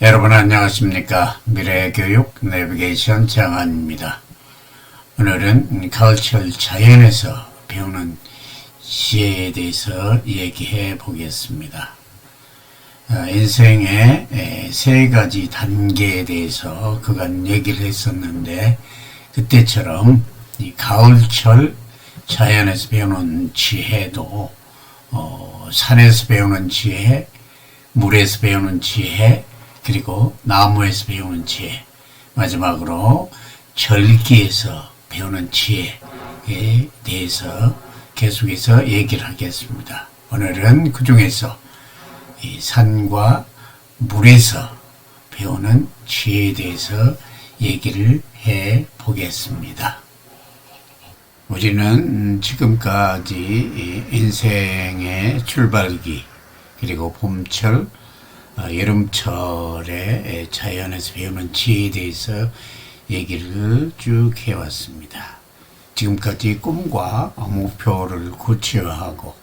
여러분 안녕하십니까. 미래교육 내비게이션 장한입니다. 오늘은 가을철 자연에서 배우는 지혜에 대해서 얘기해 보겠습니다. 인생의 세 가지 단계에 대해서 그간 얘기를 했었는데, 그때처럼 이 가을철 자연에서 배우는 지혜도 산에서 배우는 지혜, 물에서 배우는 지혜, 그리고 나무에서 배우는 지혜, 마지막으로 절기에서 배우는 지혜에 대해서 계속해서 얘기를 하겠습니다. 오늘은 그 중에서 이 산과 물에서 배우는 지혜에 대해서 얘기를 해 보겠습니다. 우리는 지금까지 인생의 출발기, 그리고 봄철, 여름철에 자연에서 배우는 지혜에 대해서 얘기를 쭉 해왔습니다. 지금까지 꿈과 목표를 구체화하고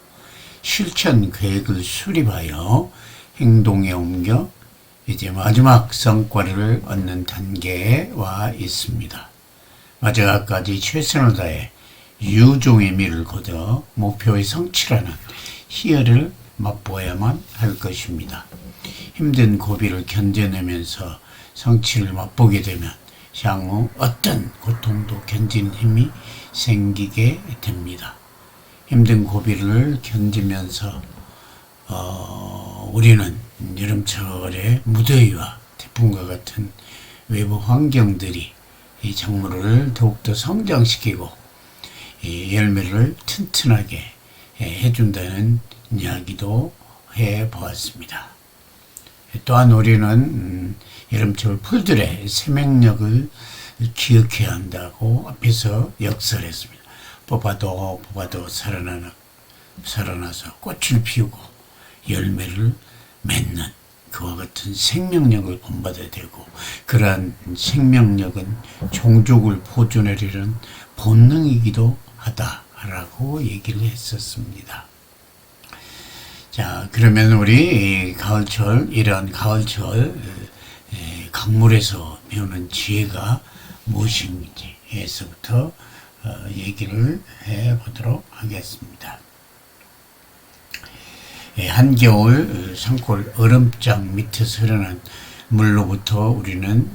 실천 계획을 수립하여 행동에 옮겨 이제 마지막 성과를 얻는 단계에 와 있습니다. 마지막까지 최선을 다해 유종의 미를 거둬 목표의 성취라는 희열을 맛보아야만 할 것입니다. 힘든 고비를 견뎌내면서 성취를 맛보게 되면 향후 어떤 고통도 견디는 힘이 생기게 됩니다. 힘든 고비를 견디면서 우리는 여름철의 무더위와 태풍과 같은 외부 환경들이 이 작물을 더욱더 성장시키고 이 열매를 튼튼하게 해준다는 이야기도 해보았습니다. 또한 우리는 여름철 풀들의 생명력을 기억해야 한다고 앞에서 역설했습니다. 뽑아도 살아나서 꽃을 피우고 열매를 맺는 그와 같은 생명력을 본받아야 되고, 그러한 생명력은 종족을 보존하려는 본능이기도 하다라고 얘기를 했었습니다. 자, 그러면 우리 이런 가을철 강물에서 배우는 지혜가 무엇인지에서부터 얘기를 해보도록 하겠습니다. 한겨울 산골 얼음장 밑에서 흐르는 물로부터 우리는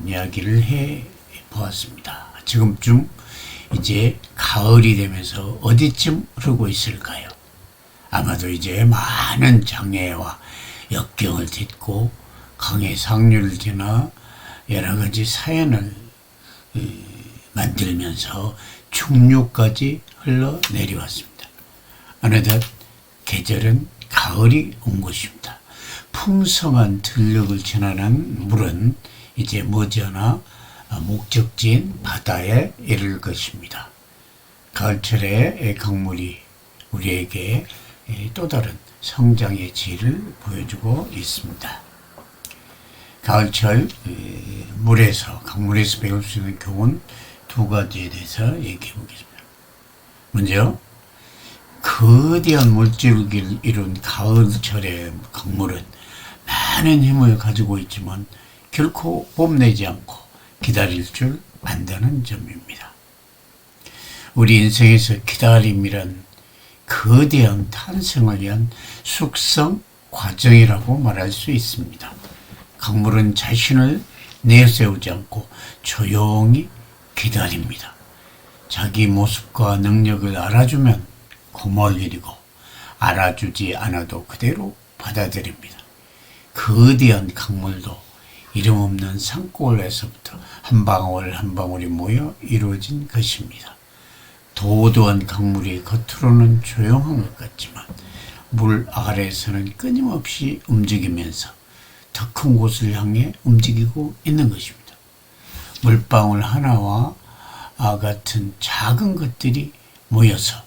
이야기를 해 보았습니다. 지금쯤 이제 가을이 되면서 어디쯤 흐르고 있을까요? 아마도 이제 많은 장애와 역경을 딛고 강의 상류를 지나 여러 가지 사연을 만들면서 중류까지 흘러내려왔습니다. 어느덧 계절은 가을이 온 것입니다. 풍성한 들녘을 지나는 물은 이제 머지않아 목적지인 바다에 이를 것입니다. 가을철의 강물이 우리에게 또 다른 성장의 질을 보여주고 있습니다. 가을철 강물에서 배울 수 있는 교훈 두 가지에 대해서 얘기해 보겠습니다. 먼저, 거대한 물줄기를 이룬 가을철의 강물은 많은 힘을 가지고 있지만 결코 뽐내지 않고 기다릴 줄 안다는 점입니다. 우리 인생에서 기다림이란 거대한 탄생을 위한 숙성 과정이라고 말할 수 있습니다. 강물은 자신을 내세우지 않고 조용히 기다립니다. 자기 모습과 능력을 알아주면 고마울 일이고, 알아주지 않아도 그대로 받아들입니다. 거대한 강물도 이름 없는 산골에서부터 한 방울 한 방울이 모여 이루어진 것입니다. 도도한 강물이 겉으로는 조용한 것 같지만 물 아래에서는 끊임없이 움직이면서 더 큰 곳을 향해 움직이고 있는 것입니다. 물방울 하나와 같은 작은 것들이 모여서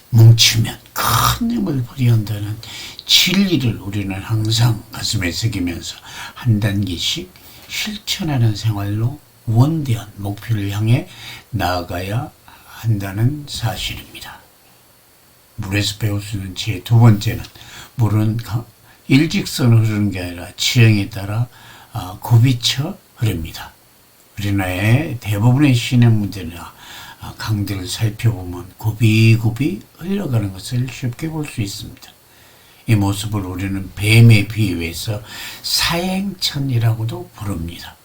뭉치면 큰 힘을 발휘한다는 진리를 우리는 항상 가슴에 새기면서 한 단계씩 실천하는 생활로 원대한 목표를 향해 나아가야 한다는 사실입니다. 물에서 배울 수 있는 지혜 두 번째는, 물은 일직선으로 흐르는 게 아니라 지형에 따라 굽이쳐 흐릅니다. 우리나라의 대부분의 시냇물들이나 강들을 살펴보면 굽이굽이 흘러가는 것을 쉽게 볼 수 있습니다. 이 모습을 우리는 뱀에 비유해서 사행천이라고도 부릅니다.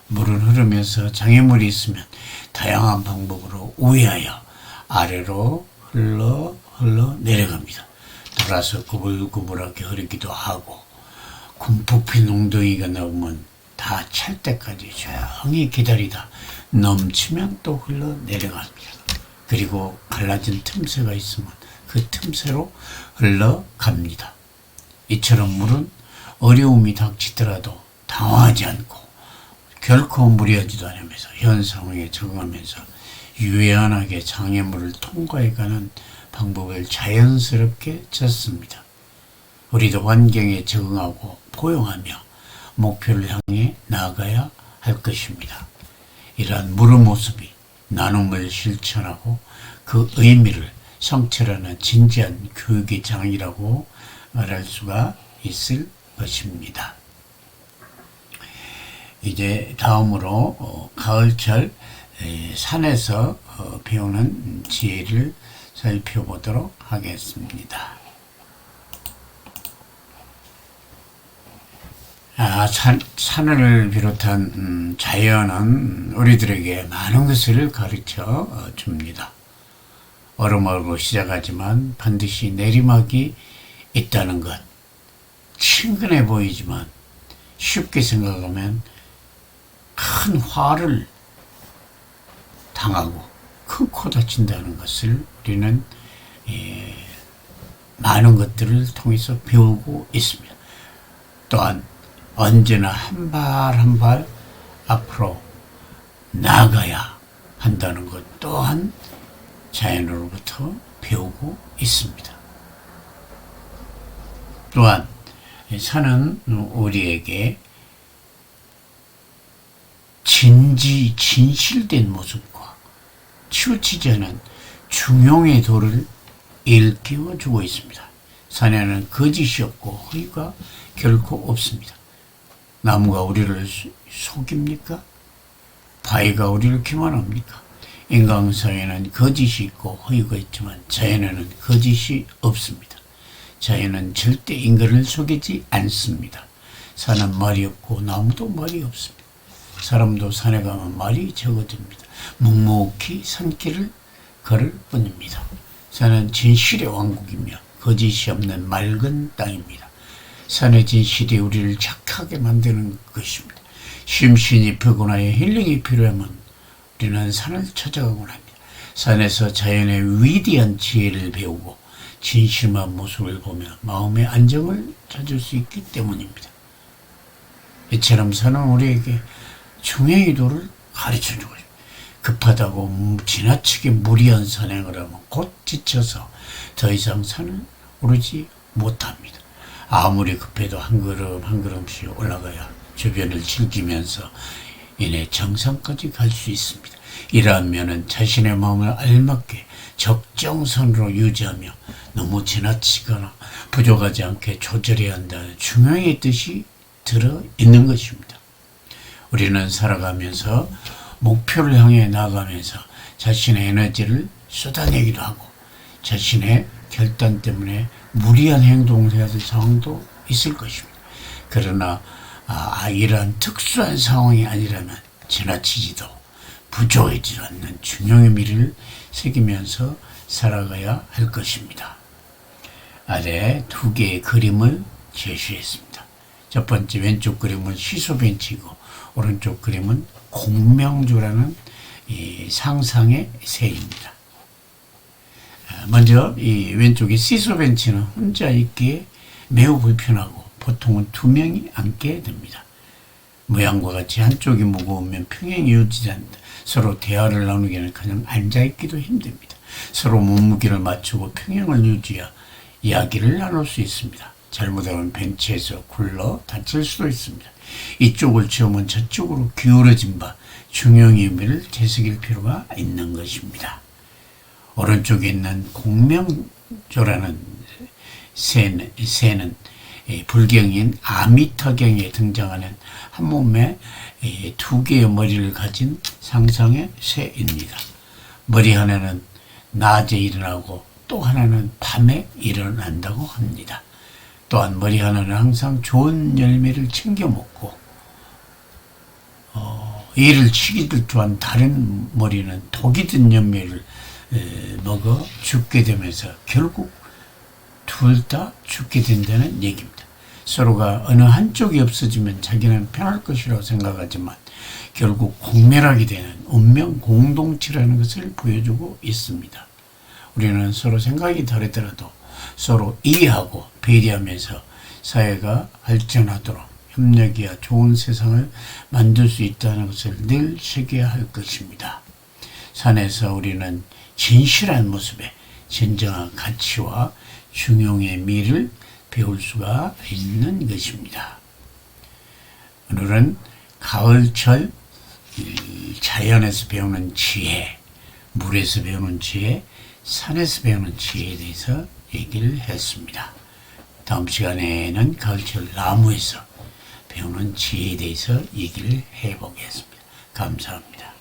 물은 흐르면서 장애물이 있으면 다양한 방법으로 우회하여 아래로 흘러 내려갑니다. 돌아서 구불구불하게 흐르기도 하고 군폭핀 웅덩이가 나오면 다 찰 때까지 조용히 기다리다 넘치면 또 흘러 내려갑니다. 그리고 갈라진 틈새가 있으면 그 틈새로 흘러갑니다. 이처럼 물은 어려움이 닥치더라도 당황하지 않고 결코 무리하지도 않으면서 현 상황에 적응하면서 유연하게 장애물을 통과해가는 방법을 자연스럽게 쳤습니다. 우리도 환경에 적응하고 포용하며 목표를 향해 나아가야 할 것입니다. 이러한 물의 모습이 나눔을 실천하고 그 의미를 성찰하는 진지한 교육의 장이라고 말할 수가 있을 것입니다. 이제 다음으로 가을철 산에서 배우는 지혜를 살펴보도록 하겠습니다. 산을 비롯한 자연은 우리들에게 많은 것을 가르쳐 줍니다. 얼음으로 시작하지만 반드시 내리막이 있다는 것. 친근해 보이지만 쉽게 생각하면 큰 화를 당하고 큰 코 다친다는 것을 우리는 많은 것들을 통해서 배우고 있습니다. 또한 언제나 한 발 한 발 앞으로 나아가야 한다는 것 또한 자연으로부터 배우고 있습니다. 또한 산은 우리에게 진실된 모습과 치우치지 않은 중용의 도를 일깨워주고 있습니다. 산에는 거짓이 없고 허위가 결코 없습니다. 나무가 우리를 속입니까? 바위가 우리를 기만합니까? 인간 사회에는 거짓이 있고 허위가 있지만 자연에는 거짓이 없습니다. 자연은 절대 인간을 속이지 않습니다. 산은 말이 없고 나무도 말이 없습니다. 사람도 산에 가면 말이 적어집니다. 묵묵히 산길을 걸을 뿐입니다. 산은 진실의 왕국이며 거짓이 없는 맑은 땅입니다. 산의 진실이 우리를 착하게 만드는 것입니다. 심신이 피곤하여 힐링이 필요하면 우리는 산을 찾아가곤 합니다. 산에서 자연의 위대한 지혜를 배우고 진실한 모습을 보며 마음의 안정을 찾을 수 있기 때문입니다. 이처럼 산은 우리에게 중요의 도를 가르쳐주고 있습니다. 급하다고 지나치게 무리한 산행을 하면 곧 지쳐서 더 이상 산을 오르지 못합니다. 아무리 급해도 한 걸음 한 걸음씩 올라가야 주변을 즐기면서 이내 정상까지 갈 수 있습니다. 이러한 면은 자신의 마음을 알맞게 적정선으로 유지하며 너무 지나치거나 부족하지 않게 조절해야 한다는 중요의 뜻이 들어있는 것입니다. 우리는 살아가면서 목표를 향해 나아가면서 자신의 에너지를 쏟아내기도 하고 자신의 결단 때문에 무리한 행동을 해야 될 상황도 있을 것입니다. 그러나 이러한 특수한 상황이 아니라면 지나치지도 부족하지 않는 중용의 미를 새기면서 살아가야 할 것입니다. 아래 두 개의 그림을 제시했습니다. 첫 번째 왼쪽 그림은 시소벤치이고 오른쪽 그림은 공명주라는 이 상상의 새입니다. 먼저 이 왼쪽의 시소벤치는 혼자 있기에 매우 불편하고 보통은 두 명이 앉게 됩니다. 모양과 같이 한쪽이 무거우면 평행이 유지되지 않는다. 서로 대화를 나누기에는 그냥 앉아있기도 힘듭니다. 서로 몸무게를 맞추고 평행을 유지해야 이야기를 나눌 수 있습니다. 잘못하면 벤치에서 굴러 다칠 수도 있습니다. 이쪽을 치우면 저쪽으로 기울어진 바 중용의 의미를 되새길 필요가 있는 것입니다. 오른쪽에 있는 공명조라는 새는 불경인 아미타경에 등장하는 한 몸에 두 개의 머리를 가진 상상의 새입니다. 머리 하나는 낮에 일어나고 또 하나는 밤에 일어난다고 합니다. 또한 머리 하나는 항상 좋은 열매를 챙겨 먹고 이를 치기들 또한 다른 머리는 독이 든 열매를 먹어 죽게 되면서 결국 둘 다 죽게 된다는 얘기입니다. 서로가 어느 한쪽이 없어지면 자기는 편할 것이라고 생각하지만 결국 공멸하게 되는 운명 공동체라는 것을 보여주고 있습니다. 우리는 서로 생각이 다르더라도 서로 이해하고 배려하면서 사회가 발전하도록 협력이야 좋은 세상을 만들 수 있다는 것을 늘 새겨야 할 것입니다. 산에서 우리는 진실한 모습에 진정한 가치와 중용의 미를 배울 수가 있는 것입니다. 오늘은 가을철 자연에서 배우는 지혜, 물에서 배우는 지혜, 산에서 배우는 지혜에 대해서 얘기를 했습니다. 다음 시간에는 가을철 나무에서 배우는 지혜에 대해서 얘기를 해보겠습니다. 감사합니다.